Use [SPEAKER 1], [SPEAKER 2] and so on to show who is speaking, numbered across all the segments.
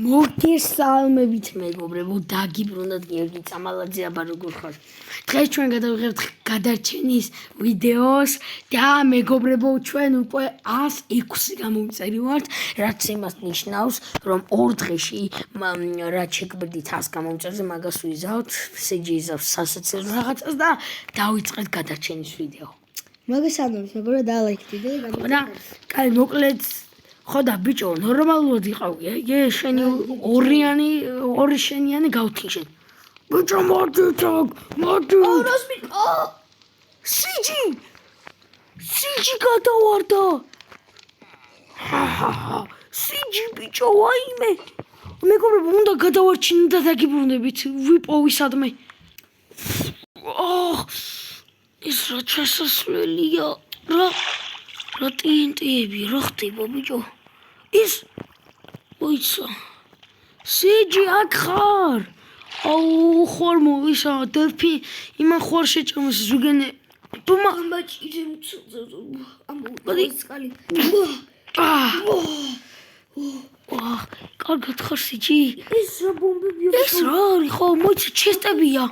[SPEAKER 1] მოგესალმებით მეგობრებო, დაგიბრუნდათ გიორგი წამალაძე აბა როგორ ხარ? დღეს ჩვენ გადავიღებთ გადარჩენის ვიდეოს და მეგობრებო, ჩვენ უკვე 106 გამოვწერი ვართ, რაც იმას ნიშნავს, რომ 2 დღეში რაც შეგვიძლია 100 გამოვწერზე, მაგას ვიზავთ, სიჯიზავს სასაცილო რაღაცას და დავიწყეთ გადარჩენის ვიდეო.
[SPEAKER 2] მოგესალმებით მეგობრებო, დალაიქდით
[SPEAKER 1] და კაი მოკლედ ხო და ბიჭო, ნორმალურად იყავი, შენი ორი შენიანი გავთიშენ. ბიჭო, მოდი. სიჯი გადავარდა. სიჯი ბიჭო, ვაიმე. მეგობრებო, უნდა გადავარჩინოთ და დაგიბრუნდებით, ვიპოვისადმე. ეს რა ჩასასვლელია, რა ტინტიები, რა ხდება ბიჭო? ის მოიცა. სიჯი აქ ხარ? აუ, ხარ მოვისა, დელფი, იმან ხარ შეჭამეს ზუგენე. ბუმა
[SPEAKER 2] ამბაჭიზე
[SPEAKER 1] მოდი.
[SPEAKER 2] წყალი.
[SPEAKER 1] კარგად ხარ სიჯი?
[SPEAKER 2] ეს რა ბომბებია?
[SPEAKER 1] ეს რა არის ხო? მოიცა ჩესტებია.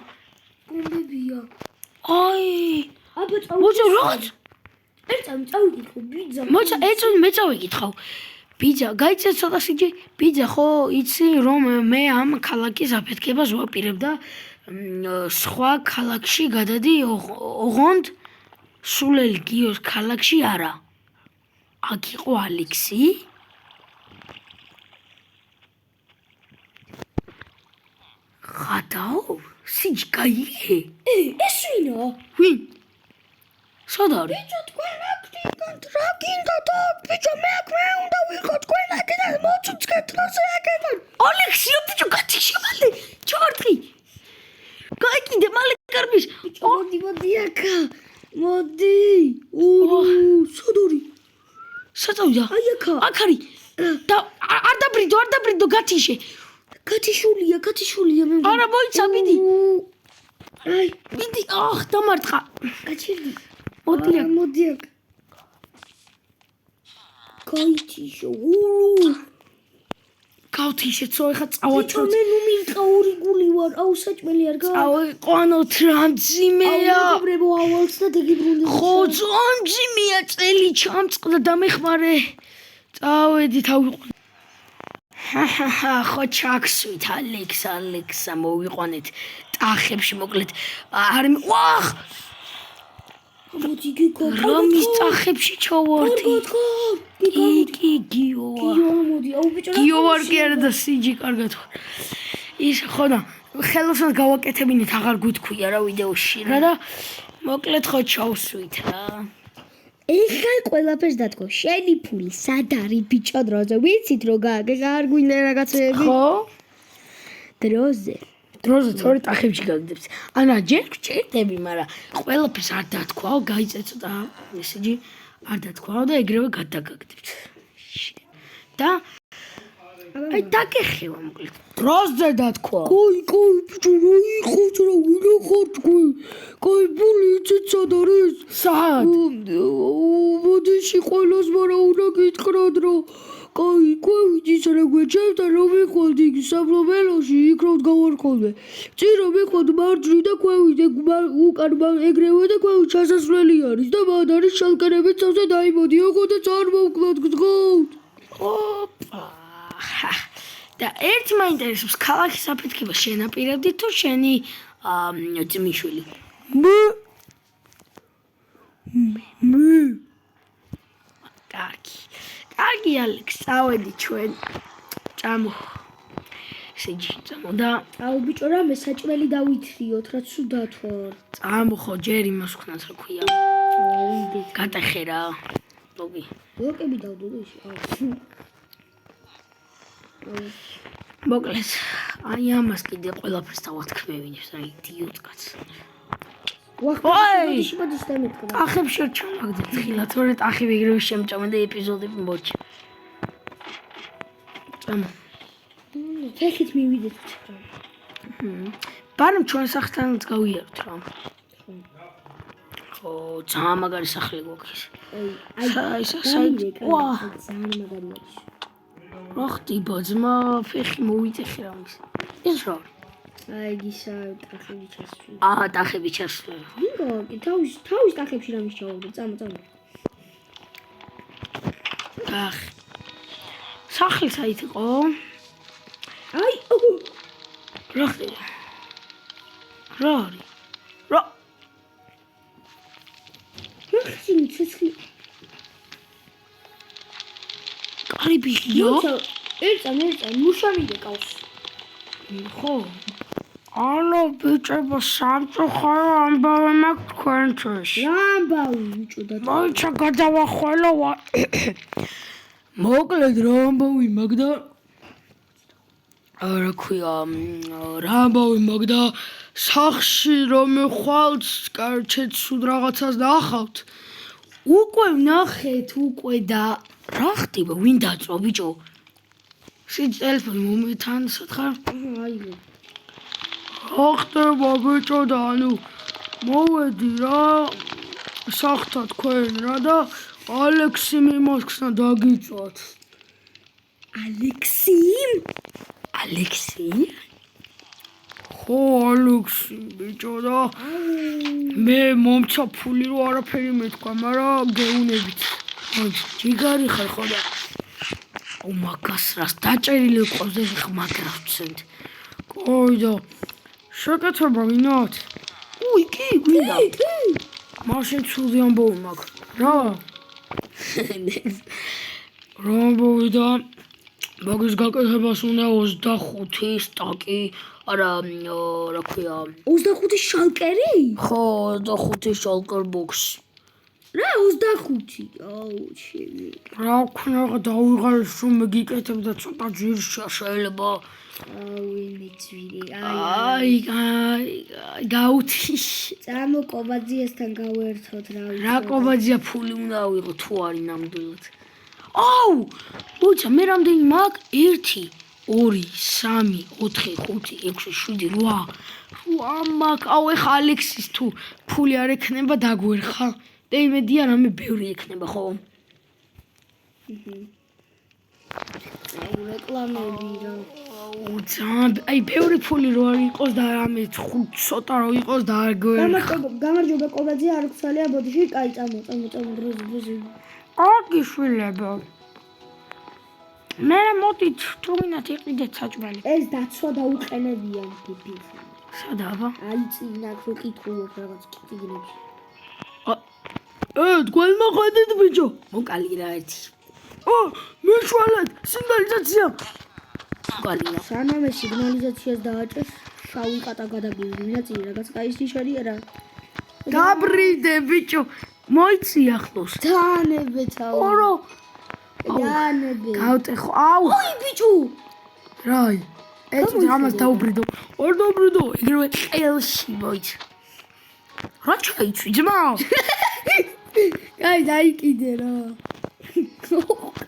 [SPEAKER 2] ბომბებია.
[SPEAKER 1] აი.
[SPEAKER 2] აბა
[SPEAKER 1] მოიცა რაღაც
[SPEAKER 2] წავიკითხო ბიძა.
[SPEAKER 1] მოიცა ეწონი მე წავიკითხავ. ბიძა, გაიცე ცოტა სიჯი? ბიძა ხო იცი რომ მე ამ ქალაქის აფეთქებას ვაპირებ და სხვა ქალაქში გადადი ოღონდ სულელი გიოს ქალაქში არა. აქ იყო ალექსი? გადაო? სიჯი გაიგე?
[SPEAKER 2] ეს ვინო?
[SPEAKER 1] ვინ? სად არის?
[SPEAKER 2] ბიჭო, თქვენ აქ რა გინდათ? ბიჭო, მე უნდა ვიყო თქვენ აქედან მოცუცქეთ რაზე აქედან.
[SPEAKER 1] ალექსია ბიჭო, გათიშებალე. ჩავარტყი. გაიგე მალე კარგის.
[SPEAKER 2] მოდი აქა. მოდი. სად არის?
[SPEAKER 1] საწავიდა.
[SPEAKER 2] აი აქა.
[SPEAKER 1] აქ არის. და არ დაბრიდო, გათიშე.
[SPEAKER 2] გათიშულია მე.
[SPEAKER 1] არა მოიცა მიდი.
[SPEAKER 2] აი,
[SPEAKER 1] მიდი, დამარტყა.
[SPEAKER 2] გაჩერდი.
[SPEAKER 1] მოდი
[SPEAKER 2] აქ. გაითიშო.
[SPEAKER 1] გავთიშეცო, ეხა წავაჩვენე.
[SPEAKER 2] მე ნუ მიყაური გული ვარ. აუ საჭმელი არ გავა.
[SPEAKER 1] წავიყვანოთ რა მძიმეა.
[SPEAKER 2] მეგობრებო, ავალს და დაგიბრუნდეთ.
[SPEAKER 1] ხო, მძიმეა, წელი ჩამწყდა დამეხმარე. წავედით ავიყვანეთ. ხო ჩაქსვით ალექსა მოვიყვანეთ ტახებში მოკლედ არ ვახ
[SPEAKER 2] მოდი გიგო
[SPEAKER 1] რომის ტახებში ჩავარდი კი გიოა
[SPEAKER 2] მოდი აუ ბიჭო
[SPEAKER 1] გიო ვარ კი არა და სიჯი კარგად ვარ ის ხო და ხელოსნად გავაკეთებინეთ აღარ გვითქვია რა ვიდეოში რა და მოკლედ ხო ჩავსვით რა
[SPEAKER 2] ეხლა ყველაფერს დათქო. შენი ფული სად არის ბიჭო დროზე? ვიცით რომ არ გვინდა რაღაცეები?
[SPEAKER 1] ხო?
[SPEAKER 2] დროზე
[SPEAKER 1] თორე ტახებში გაგდებს. ანა ჯერ გჭირდები, მაგრამ ყველაფერს არ დათქვაო, გაიწეცო და ესეჯი არ დათქვაო და ეგრევე გადაგაგდებთ. და აი დაგეხევა მოკლედ. დროზე დათქვა.
[SPEAKER 2] კოი ბიჭო რა იყოთ რა ვინ ხარ თქვენ? კოი ფული იცით სად არის?
[SPEAKER 1] სად?
[SPEAKER 2] მოდიში ყველას მარა უნდა გითხრათ რომ კაი გვევიძის რა გვეჭებთ და რომ ვიყავთ იქ საფლობელოში იქ რომ გავარქოლდე. წირო ვიყავთ მარჯვნივ და ქვევით უკან ეგრევე და ქვევით ჩასასვლელი არის და მან არის შალკერებით წავსე დაიმოდი ოღონდ არ მოვკლოთ გძღოთ.
[SPEAKER 1] ოპა და ერთი მაინტერესებს ქალაქის აფეთქება შენ აპირებდი თუ შენი ძმიშვილი?
[SPEAKER 2] მე
[SPEAKER 1] კარგი ალექს წავედი ჩვენ წამო სიჯი წამო და
[SPEAKER 2] აუ ბიჭო რამე საჭმელი დავითრიოთ რაც სუდათ ვარ
[SPEAKER 1] წამო ხო ჯერ იმას ვქნათ რა ქვია გატეხე რა ლოგი
[SPEAKER 2] ლოკები დავდო და ის
[SPEAKER 1] მოკლედ აი ამას კიდე ყველაფერს დავათქმევინებს რა იდიოტ კაც
[SPEAKER 2] ვაი მოდი დამეთქვა
[SPEAKER 1] ტახებში ჩამაგდეთ ხილა თორე ტახი ვიგროვი შემჭამე და ეპიზოდები მოჩი წამო
[SPEAKER 2] ფეხით მივიდეთ
[SPEAKER 1] ბარემ ჩვენ სახლთანაც გავიაროთ რა ხო ძალიან მაგარი სახლი გვაქვს
[SPEAKER 2] აი
[SPEAKER 1] საი ვა
[SPEAKER 2] ძალიან მაგარი არის
[SPEAKER 1] რა ხდება ძმა ფეხი მოვიწეხე რამის ეს რა
[SPEAKER 2] აი გისა ტახები ჩასვი
[SPEAKER 1] ტახები ჩასვლა
[SPEAKER 2] ვინგო თავის ტახებში რამის ჩავავდა წამო
[SPEAKER 1] ტახ სახლი საით იყო
[SPEAKER 2] აი
[SPEAKER 1] რა ხდება რა არის რა
[SPEAKER 2] ხინი ცეცხლი
[SPEAKER 1] კარიბია
[SPEAKER 2] ერწან მუშამი გეკავს
[SPEAKER 1] ხო ალო ბიჭებო სამწუხარო ამბავი მაქვს თქვენთვის
[SPEAKER 2] რა ამბავი ბიჭო და
[SPEAKER 1] მოიცა გადავახვალო მოკლედ რა ამბავი მაგ და რა ქვია რა ამბავი მაგ და სახში რომ ხვალთ კარჩეთ სულ რაღაცას დაახავთ უკვე ვნახეთ უკვე და რა ხდება ვინ დაწვა ბიჭო შენ ტელეფონი მომეთან სათხარ
[SPEAKER 2] აიგო
[SPEAKER 1] რა ხდება ბიჭო და ანუ მოვედი რა სახთა თქვენ რა და ალექსი მიმოსხსნა დაგიწვათ ალექსი ხო ალექსი ბიჭო და მე მომცა ფული რო არაფერი მეთქვა მაგრამ გეუნებით ჯიგარი ხარ ხო და მაგას რას დაჭერილი ყავს და მაგრა ვცენთ კოი და შეკეთება ვინოთ უი კი გვინდა მაშინ ცუდი ამბავი მაქვს რა რა ამბავი და მაგის გაკეთებას უნდა 25 სტაკი არა რა ქვია
[SPEAKER 2] 25 შალკერი
[SPEAKER 1] ხო 25 შალკერ ბოქს
[SPEAKER 2] რა 25 აუ ჩემი
[SPEAKER 1] რა ქნა დავიღალეს რომ მეგიკეთებ და ცოტა ჯერს შეიძლება
[SPEAKER 2] აუ ძვირი
[SPEAKER 1] აი გაუთი
[SPEAKER 2] წამო კობაძიასთან გავერთოთ
[SPEAKER 1] რა კობაძია ფული უნდა ავიღო თუ არის ნამდვილად აუ მოიცა მე რამდენი მაქვს 1 2 3 4 5 6 7 8 მაქვს აუ ეხა ალექსის თუ ფული არ ექნება დაგვერხა და იმედია რამე ბევრი ექნება ხო
[SPEAKER 2] რეკლამები რა
[SPEAKER 1] ძალიან აი ბევრი ფული რო არ იყოს და რამე ცოტა რო იყოს და არ გვერხა
[SPEAKER 2] გამარჯობა კობაძია არ გცალია ბოდიში კაი წამო დროზე
[SPEAKER 1] კარგი შვილებო მე მოდით თუმინათ იყიდეთ საჭმელი
[SPEAKER 2] ეს დაცვა დაუყენებიან ბიბი
[SPEAKER 1] სადაბა
[SPEAKER 2] აი წინა რო კითხულობ რაღაც კითხილებში
[SPEAKER 1] თქვენ მოხდით ბიჭო მოკალი რა ერთი მეშვალეთ სიგნალიზაცია მოკალი
[SPEAKER 2] სანამ სიგნალიზაციას დააჭერს შავი კატა გადაგივინა წინ რაღაც კაის ნიშანია რა
[SPEAKER 1] დაბრიდე ბიჭო მოიცი ახლოს
[SPEAKER 2] დანებეთავ
[SPEAKER 1] ორო
[SPEAKER 2] დანებე
[SPEAKER 1] გავტეხო აუ
[SPEAKER 2] ოი ბიჭო
[SPEAKER 1] რაი ეს ამას დაუბრიდო ორ დაუბრიდო იგივე ყელში მოიცი რა ჩაიცვი ძმა
[SPEAKER 2] აი დაიკიდე რა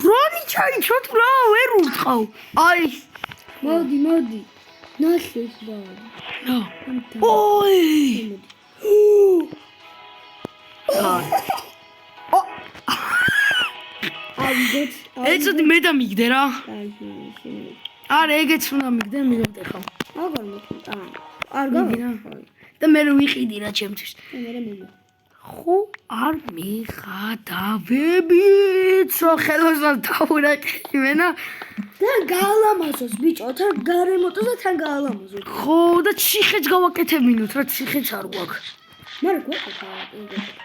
[SPEAKER 1] რონი ჩაიცოთ რა ვერ ურთხავ აი
[SPEAKER 2] მოდი ნახეს რა
[SPEAKER 1] ოი ეცოდი მე და მიგდე რა არა ეგეც უნდა მიგდე მივიდე ხა
[SPEAKER 2] აღარ მოხდა არ გავიდა
[SPEAKER 1] და მე რო ვიყიდი რა ჩემთვის
[SPEAKER 2] მე
[SPEAKER 1] ხო არ მიხადავებით რო ხელოსან დაურეკი მენა
[SPEAKER 2] და გაალამაზოს ბიჭო თან გარემოტო და თან გაალამაზო
[SPEAKER 1] ხო და ციხეც გავაკეთებინოთ რა ციხეც არ გვაქვს
[SPEAKER 2] მაგრამ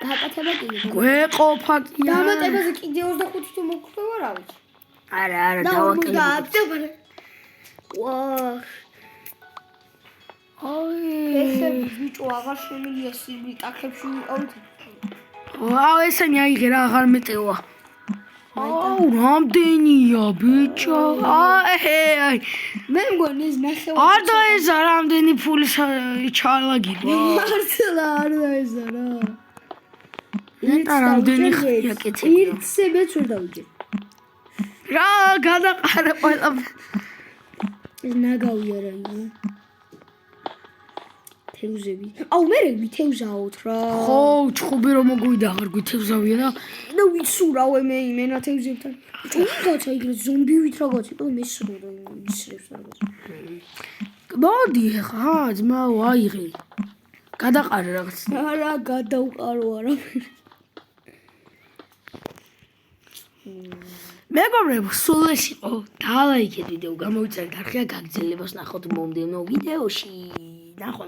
[SPEAKER 2] გაკეთება კიდე
[SPEAKER 1] გვეყოფა კი
[SPEAKER 2] დამატებაზე კიდე 25 თუ მოგხვევა რა ვიცი
[SPEAKER 1] არა დავაკეთებ
[SPEAKER 2] ვაა
[SPEAKER 1] აი
[SPEAKER 2] ესე ბიჭო აღარ შემიძლია სიბრი ტახებში ვიყავით
[SPEAKER 1] აუ ესენი აიღე რა აღარ მეტევა აუ რამდენია ბიჭო აი
[SPEAKER 2] მე მგონი ეს ნახევარი
[SPEAKER 1] არ დაეზა რამდენი ფული ჩალაგირდა
[SPEAKER 2] მართლა არ დაეზა რა
[SPEAKER 1] ნეტა რამდენი ხია კეთილი
[SPEAKER 2] ერთზე მეც ვერ დავიჯე
[SPEAKER 1] რა გადაყარა ყველა
[SPEAKER 2] ეს ნაგავია რა იგო თევზები. აუ მე ვითევზაოთ რა.
[SPEAKER 1] ხო, ჩხუბი რომ მოგვიდა აღარ გვითევზავია და
[SPEAKER 2] და ვიცურავე მე იმენა თევზებთან. ვიღაცა იგრე ზომბივით რაღაცა და მესრო და ისრებს რაღაც.
[SPEAKER 1] მოდი ხა, ძმაო, აიღე. გადაყარე რაღაც.
[SPEAKER 2] არა, გადავყარო არაფერი.
[SPEAKER 1] მეგობრებო, სულ ეს იყო. დალაიქეთ ვიდეო, გამოვიწერეთ არხია გაგრძელებას ნახოთ მომდევნო ვიდეოში. ნახვამდის.